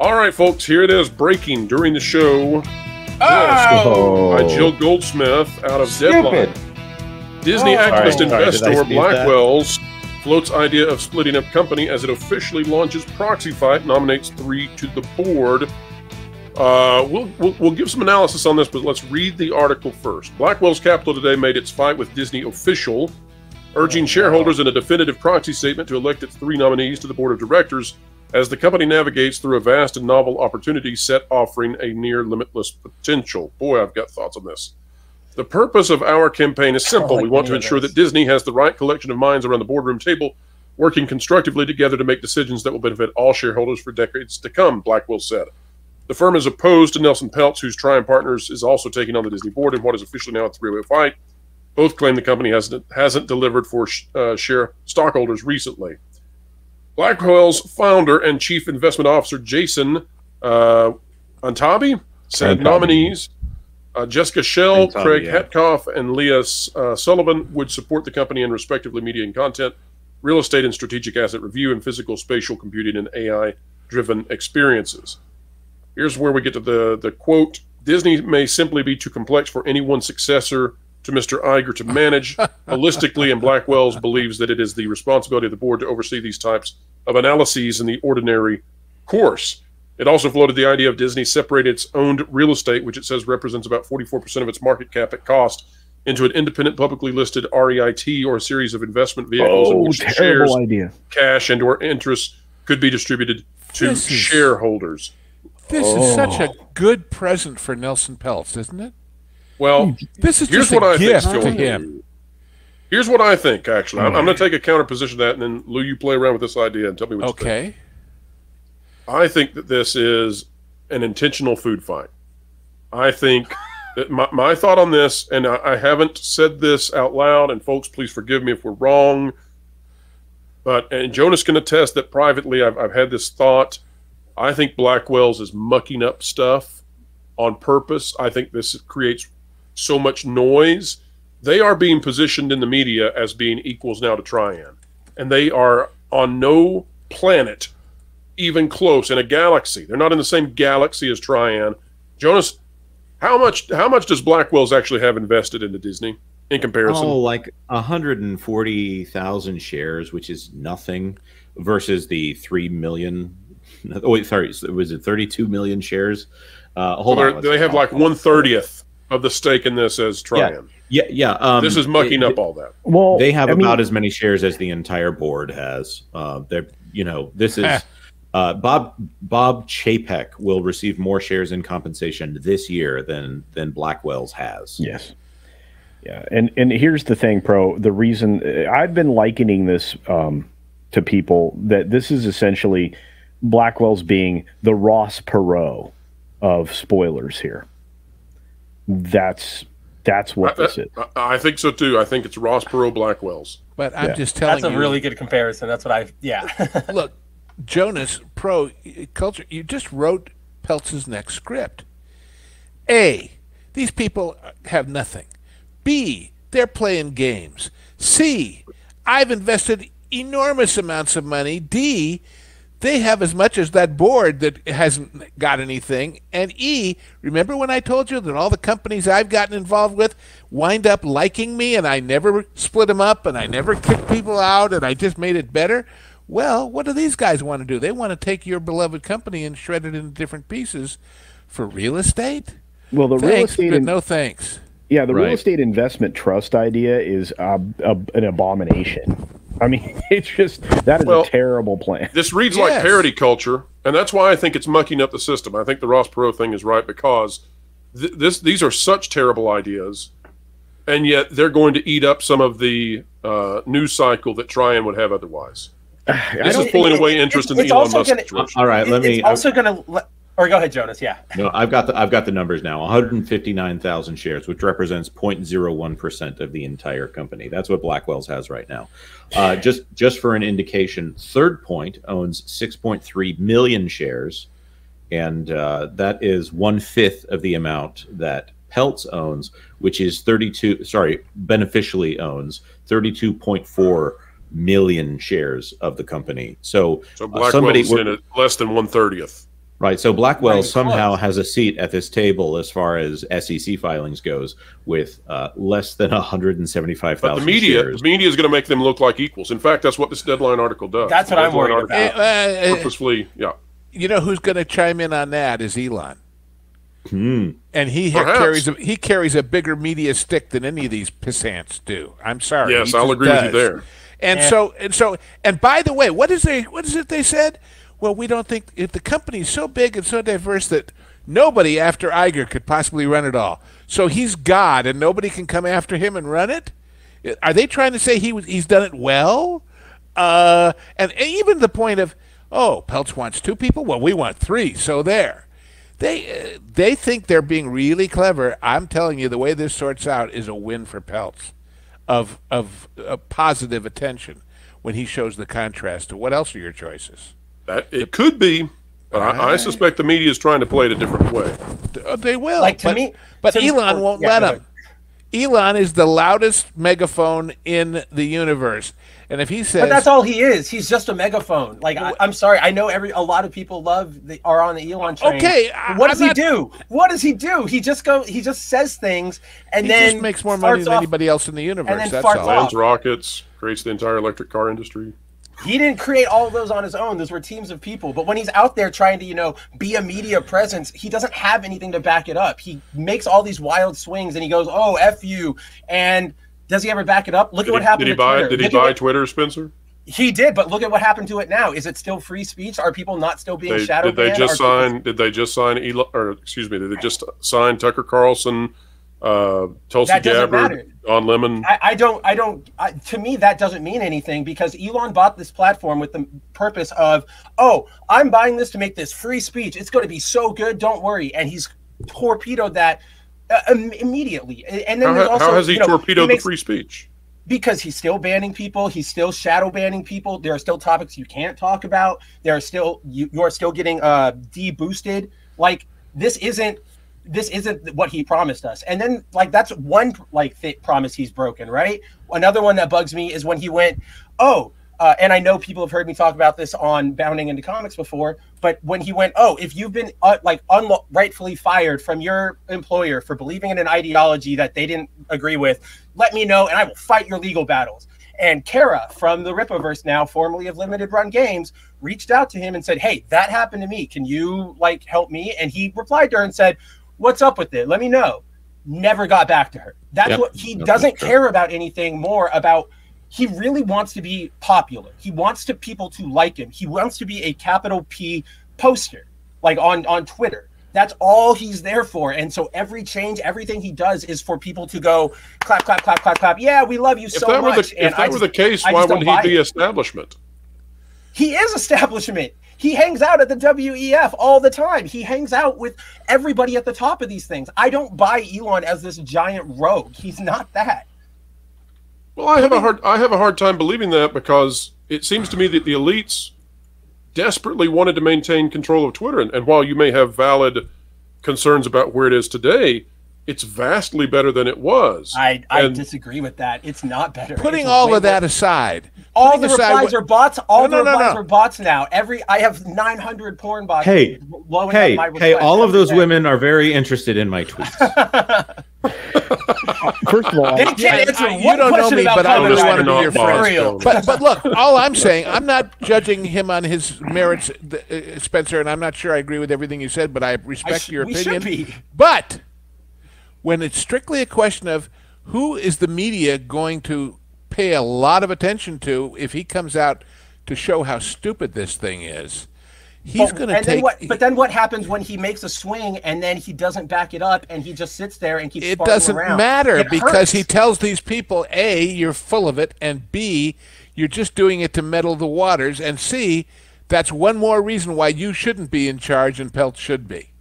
All right, folks, here it is, breaking during the show. By Jill Goldsmith out of Deadline. Disney activist investor blackwells floats idea of splitting up company as it officially launches proxy fight, nominates 3 to the board. We'll give some analysis on this, but let's read the article first. Blackwells Capital today made its fight with Disney official, urging shareholders in a definitive proxy statement to elect its 3 nominees to the board of directors as the company navigates through a vast and novel opportunity set offering a near limitless potential. Boy, I've got thoughts on this. The purpose of our campaign is simple. We want to ensure that Disney has the right collection of minds around the boardroom table, working constructively together to make decisions that will benefit all shareholders for decades to come, Blackwell said. The firm is opposed to Nelson Peltz, whose Triumph Partners is also taking on the Disney board in what is officially now a 3-way fight. Both claim the company hasn't delivered for share stockholders recently. Blackwell's founder and chief investment officer, Jason Antabi, said nominees Jessica Schell, Craig Hetkoff, and Leah Sullivan would support the company in respectively media and content, real estate and strategic asset review, and physical spatial computing and AI-driven experiences. Here's where we get to the quote. Disney may simply be too complex for any one successor to Mr. Iger to manage holistically, and Blackwells believes that it is the responsibility of the board to oversee these types of analyses in the ordinary course. It also floated the idea of Disney separating its owned real estate, which it says represents about 44% of its market cap at cost, into an independent publicly listed REIT or a series of investment vehicles in which shares, cash, and or interest could be distributed to shareholders. This is such a good present for Nelson Peltz, isn't it? Well, this is just a gift to him. Here's what I think, actually. I'm going to take a counter position to that, and then, Lou, you play around with this idea and tell me what you think. I think that this is an intentional food fight. I think that my thought on this, and I haven't said this out loud, and folks, please forgive me if we're wrong, and Jonas can attest that privately I've had this thought. I think Blackwells is mucking up stuff on purpose. I think this creates so much noise. They are being positioned in the media as being equals now to Trian, and they are on no planet even close in a galaxy. They're not in the same galaxy as Trian. Jonas, how much does Blackwells actually have invested into Disney in comparison? Oh, like 140,000 shares, which is nothing, versus the 3 million. Oh, wait, sorry, was it 32 million shares? Hold on. They have like 1/30th of the stake in this as Trian. Yeah. This is mucking up all that. Well, they have about as many shares as the entire board has. This is Bob Chapek will receive more shares in compensation this year than Blackwells has. Yes. Yeah, and here's the thing, Pro. The reason I've been likening this to people that this is essentially Blackwell's being the Ross Perot of spoilers here. That's what this is. I think so too. I think it's Ross Perot Blackwells. But I'm just telling you. That's a really good comparison. That's what Look, Jonas, Pro, Culture, you just wrote Peltz's next script. A, these people have nothing. B, they're playing games. C, I've invested enormous amounts of money. D, they have as much as that board that hasn't got anything. And E, remember when I told you that all the companies I've gotten involved with wind up liking me and I never split them up and I never kicked people out and I just made it better? Well, what do these guys want to do? They want to take your beloved company and shred it into different pieces for real estate? Well, the real estate... but no thanks. Yeah, the real estate investment trust idea is an abomination. I mean, it's just, that is a terrible plan. This reads like parody culture, and that's why I think it's mucking up the system. I think the Ross Perot thing is right because these are such terrible ideas, and yet they're going to eat up some of the news cycle that Trian would have otherwise. This is pulling away interest in the Elon Musk situation. All right, it's also going to... Or go ahead, Jonas. Yeah. No, I've got the numbers now. 159,000 shares, which represents 0.01% of the entire company. That's what Blackwells has right now. Just for an indication, Third Point owns 6.3 million shares, and that is 1/5 of the amount that Peltz owns, which is beneficially owns 32.4 million shares of the company. So Blackwell's in it less than 1/30th. Right. So Blackwell somehow has a seat at this table as far as SEC filings goes, with less than 175,000 But the media is going to make them look like equals. In fact, that's what this Deadline article does. That's what I'm worried about. Purposefully, yeah. You know who's going to chime in on that is Elon. And he carries a bigger media stick than any of these pissants do. I'm sorry. Yes, I'll agree with you there. And by the way, what is it they said? Well, we don't think if the company's so big and so diverse that nobody after Iger could possibly run it all. So he's God and nobody can come after him and run it? Are they trying to say he's done it well? And even the point of, oh, Peltz wants 2 people? Well, we want 3, so there. They think they're being really clever. I'm telling you, the way this sorts out is a win for Peltz of positive attention when he shows the contrast to what else are your choices? It could be, but I suspect the media is trying to play it a different way. They will. But Elon won't let them. Elon is the loudest megaphone in the universe. And if he says... But that's all he is. He's just a megaphone. Like, I'm sorry. I know a lot of people are on the Elon train. Okay. What does he do? What does he do? He just then he just makes more money than anybody else in the universe. That's all. Lands rockets, creates the entire electric car industry. He didn't create all of those on his own. Those were teams of people. But when he's out there trying to, be a media presence, he doesn't have anything to back it up. He makes all these wild swings and he goes, oh, F you. And does he ever back it up? Look at what happened to Twitter. Did he buy Twitter, Spencer? He did, but look at what happened to it now. Is it still free speech? Are people not still being shadow banned? Did they just sign Tucker Carlson, Tulsi Gabbard, Don Lemon? To me, that doesn't mean anything because Elon bought this platform with the purpose of, oh, I'm buying this to make this free speech. It's going to be so good. Don't worry. And he's torpedoed that immediately. And then how has he torpedoed the free speech? Because he's still banning people. He's still shadow banning people. There are still topics you can't talk about. There are still you're still getting de-boosted. Like this isn't what he promised us. And then that's one promise he's broken, right? Another one that bugs me is when he went, and I know people have heard me talk about this on Bounding into Comics before, but when he went, if you've been rightfully fired from your employer for believing in an ideology that they didn't agree with, let me know and I will fight your legal battles. And Kara from the Rippaverse, now formerly of Limited Run Games, reached out to him and said, hey, that happened to me. Can you help me? And he replied to her and said, what's up with it? Let me know. Never got back to her. That's what he doesn't care about anything more about. He really wants to be popular. He wants people to like him. He wants to be a capital P poster, on Twitter. That's all he's there for. And so every change, everything he does is for people to go clap, clap, clap, clap, clap. Yeah, we love you so much. If that were the case, why wouldn't he be establishment? He is establishment. He hangs out at the WEF all the time. He hangs out with everybody at the top of these things. I don't buy Elon as this giant rogue. He's not that. Well, I have a hard time believing that because it seems to me that the elites desperately wanted to maintain control of Twitter. And while you may have valid concerns about where it is today, it's vastly better than it was. I disagree with that. It's not better. Putting all of that aside. All the replies are bots. All the replies are bots now. I have 900 porn bots. Hey, all of those women are very interested in my tweets. First of all, they can't answer you don't know me, but I just want to be your friend. But look, all I'm saying, I'm not judging him on his merits, Spencer, and I'm not sure I agree with everything you said, but I respect your opinion. We should be. But when it's strictly a question of who is the media going to pay a lot of attention to if he comes out to show how stupid this thing is, he's going to take... But then what happens when he makes a swing and then he doesn't back it up and he just sits there and keeps It doesn't matter because he tells these people, A, you're full of it, and B, you're just doing it to meddle the waters, and C, that's one more reason why you shouldn't be in charge and Peltz should be.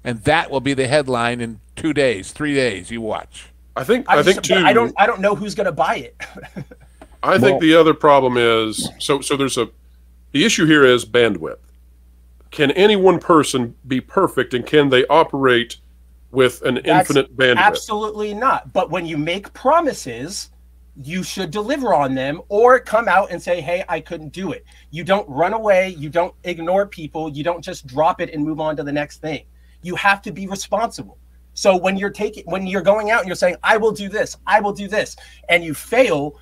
And that will be the headline in 2 days, 3 days. You watch. I think too. I don't know who's going to buy it. I think the other problem is so there's the issue here is bandwidth. Can any one person be perfect, and can they operate with an infinite bandwidth? Absolutely not. But when you make promises, you should deliver on them, or come out and say, hey, I couldn't do it. You don't run away. You don't ignore people. You don't just drop it and move on to the next thing. You have to be responsible. So when you're going out and you're saying, I will do this, and you fail,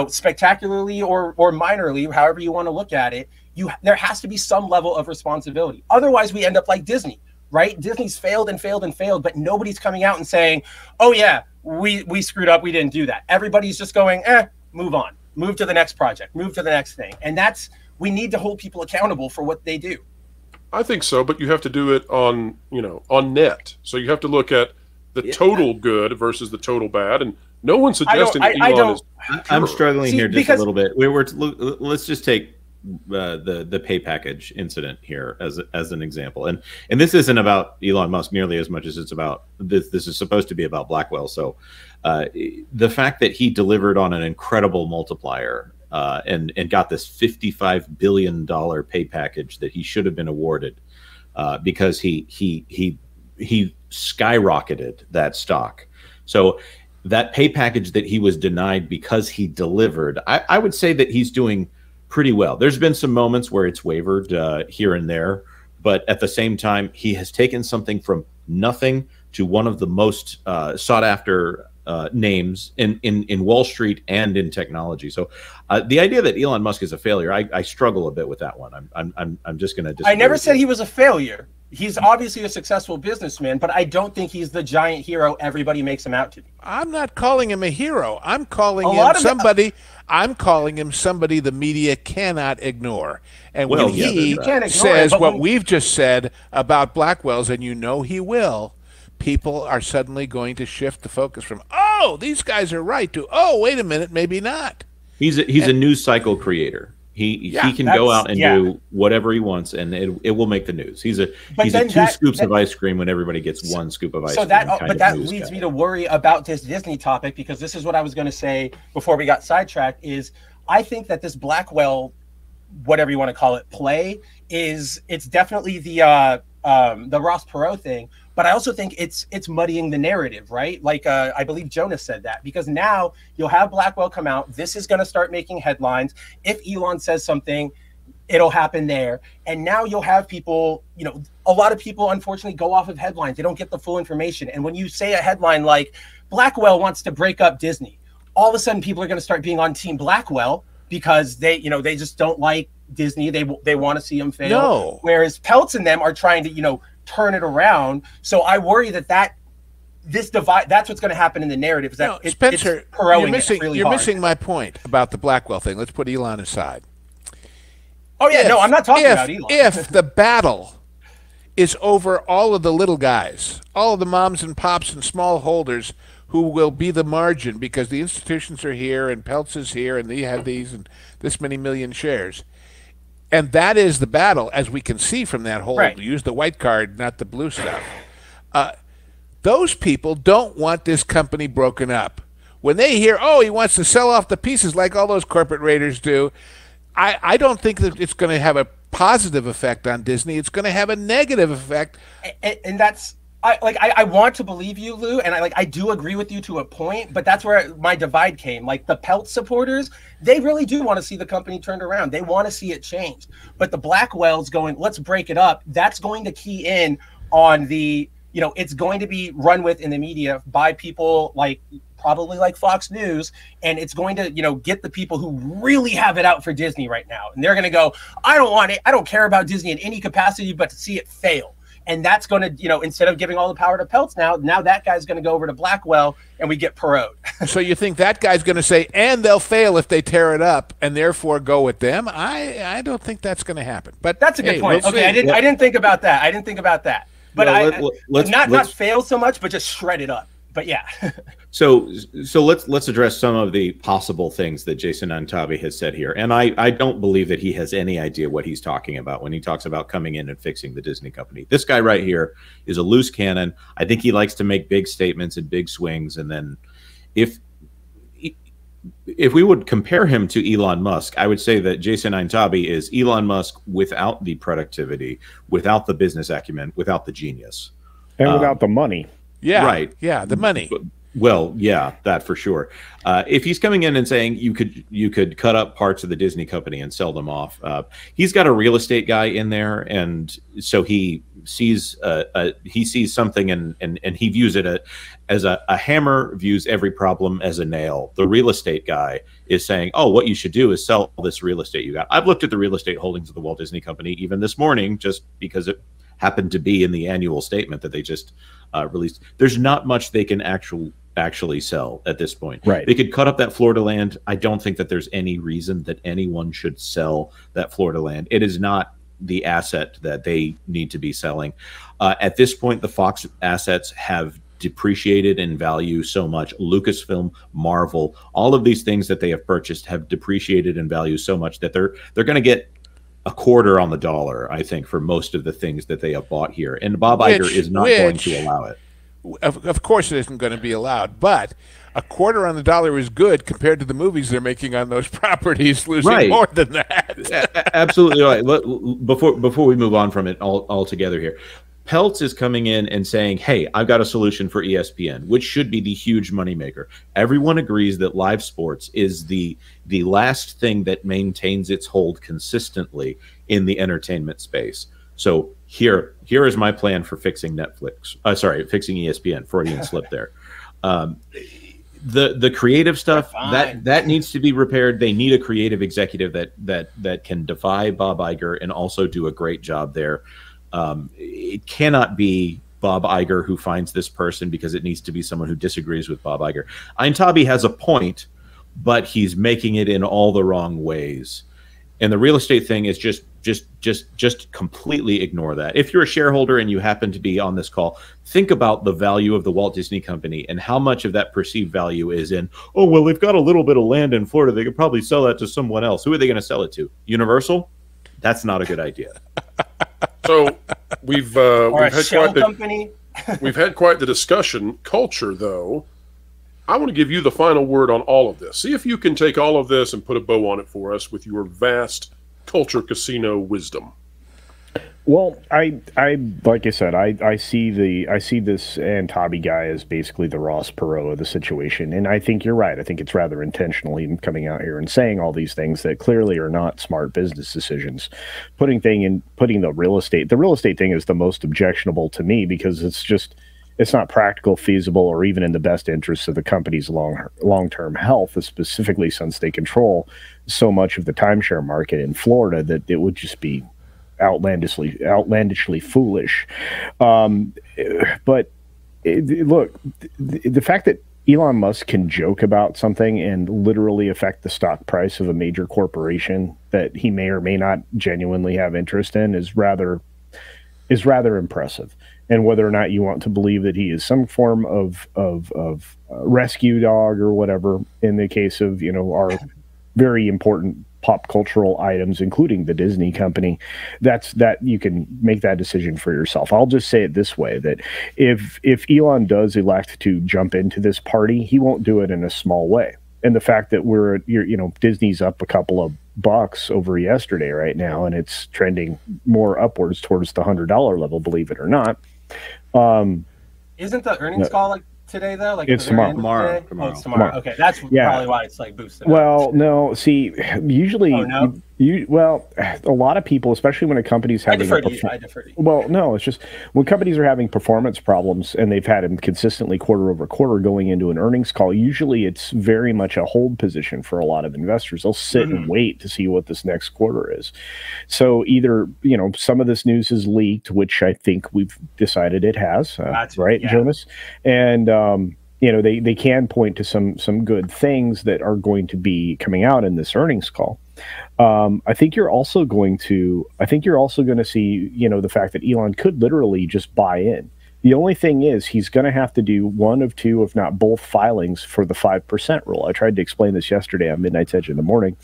spectacularly or minorly, however you want to look at it, there has to be some level of responsibility. Otherwise, we end up like Disney, right? Disney's failed and failed and failed, but nobody's coming out and saying, oh yeah, we screwed up, we didn't do that. Everybody's just going, move on, move to the next project, move to the next thing. And we need to hold people accountable for what they do. I think so, but you have to do it on net. So you have to look at the total good versus the total bad. And no one's suggesting Elon is pure. I'm struggling here just a little bit. Let's just take the pay package incident here as an example. And this isn't about Elon Musk nearly as much as it's about this. This is supposed to be about Blackwell. So the fact that he delivered on an incredible multiplier and got this $55 billion pay package that he should have been awarded because he skyrocketed that stock. So that pay package that he was denied because he delivered, I would say that he's doing pretty well. There's been some moments where it's wavered here and there, but at the same time, he has taken something from nothing to one of the most sought after names in Wall Street and in technology. So the idea that Elon Musk is a failure, I struggle a bit with that one. I'm just going to disagree. I never said he was a failure. He's obviously a successful businessman, but I don't think he's the giant hero everybody makes him out to be. I'm not calling him a hero. I'm calling him somebody. I'm calling him somebody the media cannot ignore. And when he says what we've just said about Blackwells, and he will, people are suddenly going to shift the focus from, oh, these guys are right, to, oh, wait a minute, maybe not. He's a news cycle creator. He can go out and do whatever he wants, and it will make the news. He's a two scoops of ice cream when everybody gets one scoop of ice cream. But that leads me to worry about this Disney topic, because this is what I was going to say before we got sidetracked. Is I think that this Blackwell, whatever you want to call it, play it's definitely the Ross Perot thing. But I also think it's muddying the narrative, right? Like I believe Jonas said that, because now you'll have Blackwell come out. This is going to start making headlines. If Elon says something, it'll happen there. And now you'll have people, a lot of people unfortunately go off of headlines. They don't get the full information. And when you say a headline like Blackwell wants to break up Disney, all of a sudden people are going to start being on Team Blackwell because they just don't like Disney. They want to see him fail. No. Whereas Peltz and them are trying to, turn it around. So I worry that this divide, that's what's going to happen in the narrative. Is that Spencer, you're missing my point about the Blackwell thing. Let's put Elon aside. Oh yeah, no, I'm not talking about Elon. If the battle is over all of the little guys, all of the moms and pops and small holders who will be the margin because the institutions are here and Peltz is here and they have these and this many million shares, and that is the battle, as we can see from that whole, use the white card, not the blue stuff. Those people don't want this company broken up. When they hear, oh, he wants to sell off the pieces like all those corporate raiders do, I don't think that it's going to have a positive effect on Disney. It's going to have a negative effect. And that's, I want to believe you, Lou, and I do agree with you to a point, but that's where my divide came. Like the Peltz supporters, they really do want to see the company turned around. They want to see it changed. But the Blackwells going, let's break it up, that's going to key in on the, it's going to be run with in the media by people probably like Fox News, and it's going to, get the people who really have it out for Disney right now. And they're going to go, I don't want it. I don't care about Disney in any capacity, but to see it fail. And that's going to, instead of giving all the power to Peltz now that guy's going to go over to Blackwell and we get Perot. So you think that guy's going to say, and they'll fail if they tear it up and therefore go with them? I don't think that's going to see. But that's a good point. Okay, I didn't think about that. But not fail so much, but just shred it up. But yeah. So let's address some of the possible things that Jason Antabi has said here. And I don't believe that he has any idea what he's talking about when he talks about coming in and fixing the Disney company. This guy right here is a loose cannon. I think he likes to make big statements and big swings. And then if we would compare him to Elon Musk, I would say that Jason Antabi is Elon Musk without the productivity, without the business acumen, without the genius. And without the money. Yeah, right. Yeah, the money. Well, yeah, that for sure. If he's coming in and saying you could cut up parts of the Disney company and sell them off, he's got a real estate guy in there, and so he sees something and he views it as a hammer views every problem as a nail. The real estate guy is saying, "Oh, what you should do is sell this real estate you got." I've looked at the real estate holdings of the Walt Disney Company even this morning, just because it happened to be in the annual statement that they just released. There's not much they can actually sell at this point. Right. They could cut up that Florida land. I don't think that there's any reason that anyone should sell that Florida land. It is not the asset that they need to be selling. At this point, the Fox assets have depreciated in value so much. Lucasfilm, Marvel, all of these things that they have purchased have depreciated in value so much that they're going to get a quarter on the dollar, I think, for most of the things that they have bought here. And Bob Iger is not going to allow it. Of course it isn't going to be allowed, but a quarter on the dollar is good compared to the movies they're making on those properties, losing more than that. Absolutely right. Before we move on from it altogether here, Peltz is coming in and saying, "Hey, I've got a solution for ESPN," which should be the huge moneymaker. Everyone agrees that live sports is the last thing that maintains its hold consistently in the entertainment space. So here is my plan for fixing Netflix. Fixing ESPN. Freudian slip there. The creative stuff that needs to be repaired. They need a creative executive that can defy Bob Iger and also do a great job there. It cannot be Bob Iger who finds this person, because it needs to be someone who disagrees with Bob Iger. Eintabi has a point, but he's making it in all the wrong ways. And the real estate thing is just completely ignore that. If you're a shareholder and you happen to be on this call, think about the value of the Walt Disney Company and how much of that perceived value is in, oh, well, they've got a little bit of land in Florida. They could probably sell that to someone else. Who are they going to sell it to? Universal? That's not a good idea. So we've had quite the discussion. Culture, though, I want to give you the final word on all of this. See if you can take all of this and put a bow on it for us with your vast culture casino wisdom. Well, I like I said, I see this Antabi guy as basically the Ross Perot of the situation, and I think you're right. I think it's rather intentional him coming out here and saying all these things that clearly are not smart business decisions. Putting the real estate thing is the most objectionable to me, because it's not practical, feasible, or even in the best interests of the company's long-term health, specifically since they control so much of the timeshare market in Florida, that it would just be outlandishly foolish. But look, the fact that Elon Musk can joke about something and literally affect the stock price of a major corporation that he may or may not genuinely have interest in is rather impressive. And whether or not you want to believe that he is some form of rescue dog or whatever, in the case of, our very important pop cultural items, including the Disney company, that you can make that decision for yourself. I'll just say it this way, that if Elon does elect to jump into this party, he won't do it in a small way. And the fact that Disney's up a couple of bucks over yesterday right now, and it's trending more upwards towards the $100 level, believe it or not. Isn't the earnings call like today though? Like it's tomorrow. Oh, it's tomorrow. Okay, that's probably why it's like boosted. Well, no. See, usually, a lot of people, especially when a company's having, I defer to you. Well, no, it's just when companies are having performance problems and they've had them consistently quarter over quarter going into an earnings call. Usually, it's very much a hold position for a lot of investors. They'll sit and wait to see what this next quarter is. So either some of this news is leaked, which I think we've decided it has. Right, yeah. Jonas, and they can point to some good things that are going to be coming out in this earnings call. I think you're also going to see, the fact that Elon could literally just buy in. The only thing is he's going to have to do one of two, if not both, filings for the 5% rule. I tried to explain this yesterday on Midnight's Edge in the morning.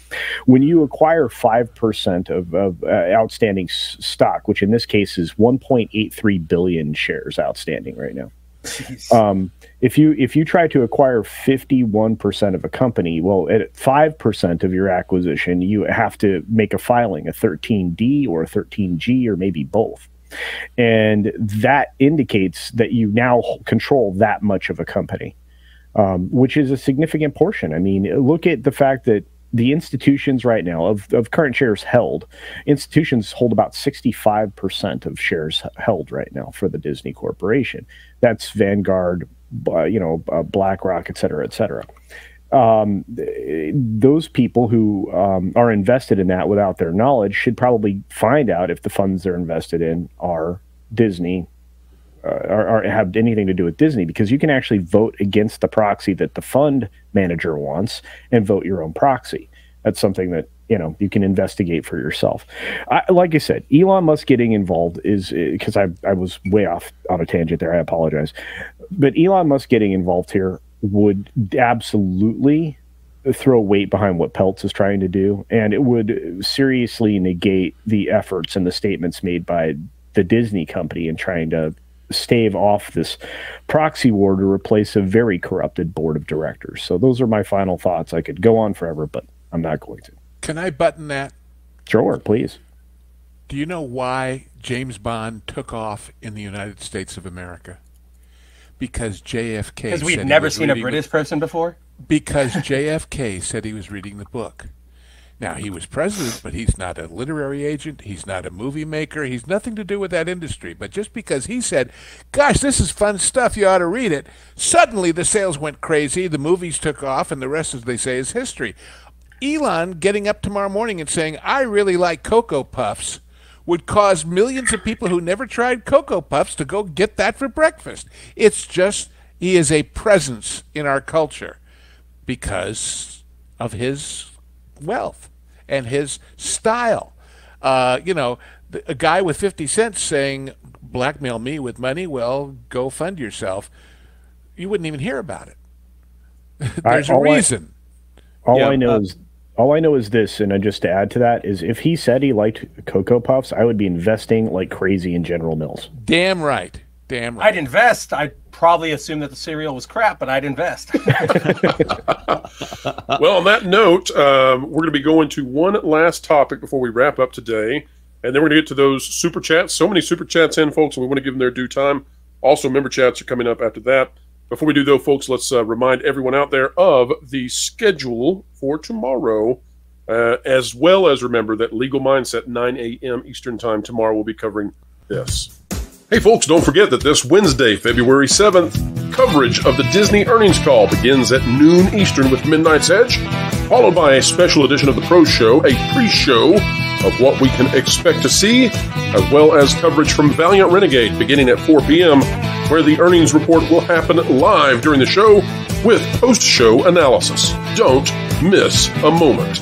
When you acquire 5% of outstanding stock, which in this case is 1.83 billion shares outstanding right now. If you try to acquire 51% of a company, well, at 5% of your acquisition, you have to make a filing, a 13D or a 13G, or maybe both. And that indicates that you now control that much of a company. which is a significant portion. I mean, look at the fact that the institutions right now of current shares held, institutions hold about 65% of shares held right now for the Disney Corporation. That's Vanguard, BlackRock, et cetera, et cetera. Those people who are invested in that without their knowledge should probably find out if the funds they're invested in are Disney, or have anything to do with Disney, because you can actually vote against the proxy that the fund manager wants and vote your own proxy. That's something that you can investigate for yourself. Like I said, Elon Musk getting involved is because I was way off on a tangent there. I apologize, but Elon Musk getting involved here would absolutely throw weight behind what Peltz is trying to do, and it would seriously negate the efforts and the statements made by the Disney company in trying to stave off this proxy war to replace a very corrupted board of directors. So those are my final thoughts. I could go on forever, but I'm not going to. Can I button that? Sure, please. Do you know why James Bond took off in the United States of America? Because JFK. Because we'd never seen a British person before? Because JFK said he was reading the book. Now, he was president, but he's not a literary agent. He's not a movie maker. He's nothing to do with that industry. But just because he said, gosh, this is fun stuff, you ought to read it, suddenly the sales went crazy, the movies took off, and the rest, as they say, is history. Elon getting up tomorrow morning and saying, I really like Cocoa Puffs, would cause millions of people who never tried Cocoa Puffs to go get that for breakfast. It's just, he is a presence in our culture because of his wealth and his style. A guy with 50 cents saying, blackmail me with money, well, go fund yourself. You wouldn't even hear about it. There's a reason. All I know is this, and just to add to that, is if he said he liked Cocoa Puffs, I would be investing like crazy in General Mills. Damn right. Damn right. I'd invest. I'd probably assume that the cereal was crap, but I'd invest. Well, on that note, we're going to be going to one last topic before we wrap up today, and then we're going to get to those super chats. So many super chats in, folks, and we want to give them their due time. Also, member chats are coming up after that. Before we do, though, folks, let's remind everyone out there of the schedule for tomorrow, as well as remember that Legal Mindset, 9 a.m. Eastern Time tomorrow, will be covering this. Hey, folks, don't forget that this Wednesday, February 7th, coverage of the Disney earnings call begins at noon Eastern with Midnight's Edge, followed by a special edition of the Pro Show, a pre-show of what we can expect to see, as well as coverage from Valiant Renegade beginning at 4 p.m., where the earnings report will happen live during the show with post-show analysis. Don't miss a moment.